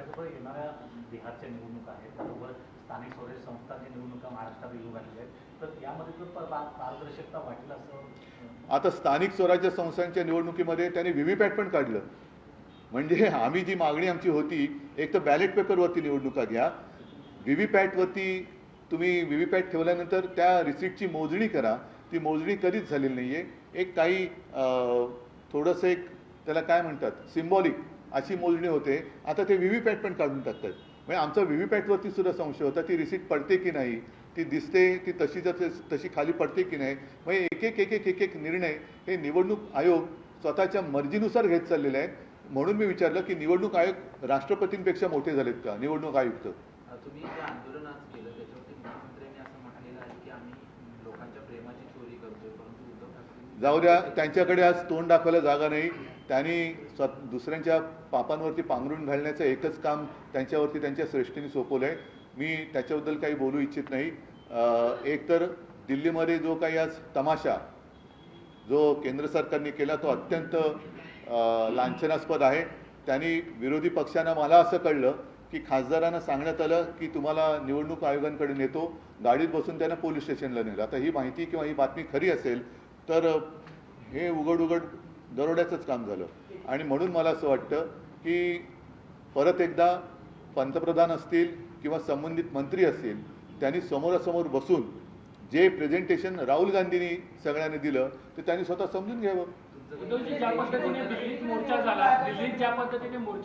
त्याचबरोबर येणाऱ्या बिहारच्या निवडणुका आहेत, त्याचबरोबर स्थानिक स्वराज्य संस्थांच्या निवडणुका महाराष्ट्रात येऊ घातल्या आहेत, तर यामध्ये पारदर्शकता वाटेल असं. आता स्थानिक स्वराज्य संस्थांच्या निवडणुकीमध्ये त्यांनी व्हीव्हीपॅट पण काढलं. म्हणजे आम्ही जी मागणी आमची होती, एक तर बॅलेट पेपरवरती निवडणुका घ्या, व्हीव्हीपॅटवरती तुम्ही व्हीव्हीपॅट ठेवल्यानंतर त्या रिसीटची मोजणी करा. ती मोजणी कधीच झालेली नाही आहे. एक काही थोडंसं एक त्याला काय म्हणतात सिम्बॉलिक अशी मोजणी होते. आता ते व्हीव्हीपॅट पण काढून टाकतात. म्हणजे आमचा व्हीव्हीपॅटवरती सुद्धा संशय होता, ती रिसीट पडते की नाही, ती दिसते ती तशी खाली पडते की नाही. म्हणजे एक एक निर्णय हे निवडणूक आयोग स्वतःच्या मर्जीनुसार घेत चाललेले आहेत. म्हणून मी विचारलं की निवडणूक आयोग राष्ट्रपतींपेक्षा मोठे झालेत का निवडणूक आयुक्त? तुम्ही जे आंदोलन आज केलं त्याच्यावरती मुख्यमंत्र्यांनी असं म्हटलेलं आहे की आम्ही लोकांच्या प्रेमाची चोरी करतोय, परंतु उद्धव ठाकरे जाऊ द्या, त्यांच्याकडे आज तोंड दाखवायला जागा नाही. त्यांनी दुसऱ्यांच्या पापांवरती पांघरून घालण्याचं एकच काम त्यांच्यावरती त्यांच्या श्रेष्ठींनी सोपवलं आहे. मी त्याच्याबद्दल काही बोलू इच्छित नाही. एकतर दिल्लीमध्ये जो काही आज तमाशा जो केंद्र सरकारने केला तो अत्यंत लांछनास्पद आहे. त्यांनी विरोधी पक्षांना मला असं कळलं की खासदारांना सांगण्यात आलं की तुम्हाला निवडणूक आयोगांकडे नेतो, गाडीत बसून त्यांना पोलीस स्टेशनला नेलं. आता ही माहिती किंवा ही बातमी खरी असेल तर हे उघड दरोड्याचंच काम झालं. आणि म्हणून मला असं वाटतं की परत एकदा पंतप्रधान असतील किंवा संबंधित मंत्री असतील त्यांनी समोरासमोर बसून जे प्रेझेंटेशन राहुल गांधींनी सगळ्यांनी दिलं ते त्यांनी स्वतः समजून घ्यावं. उद्धवजी, ज्या पद्धतीने दिल्लीत मोर्चा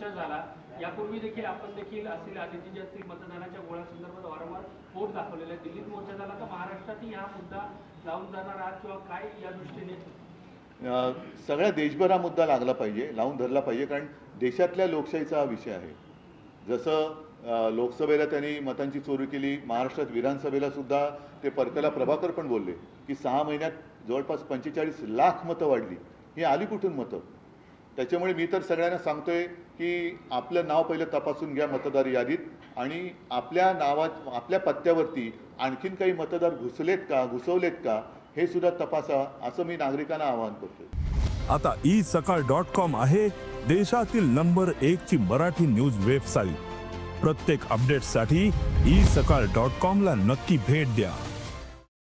झाला, यापूर्वी देखील आपण देखील असतील आदित्यजी असतील मतदानाच्या गोळ्यासंदर्भात वारंवार पोट दाखवलेला आहे. दिल्लीत मोर्चा झाला तर महाराष्ट्रातही हा मुद्दा लावून जाणार आहात किंवा काय या दृष्टीने? सगळ्या देशभर हा मुद्दा लागला पाहिजे, लावून धरला पाहिजे, कारण देशातल्या लोकशाहीचा हा विषय आहे. जसं लोकसभेला त्यांनी मतांची चोरी केली, महाराष्ट्रात विधानसभेला सुद्धा ते परकला प्रभाकर पण बोलले की 6 महिन्यात जवळपास 45 लाख मतं वाढली. ही आली कुठून मतं? त्याच्यामुळे मी तर सगळ्यांना सांगतोय की आपलं नाव पहिलं तपासून घ्या मतदार यादीत, आणि आपल्या पत्त्यावरती आणखीन काही मतदार घुसवलेत का हे सुद्धा तपासा, असं मी नागरिकांना आवाहन करतोय. आता isakal.com आहे देशातील नंबर 1 ची मराठी न्यूज वेबसाईट. प्रत्येक अपडेटसाठी isakal.com ला नक्की भेट द्या.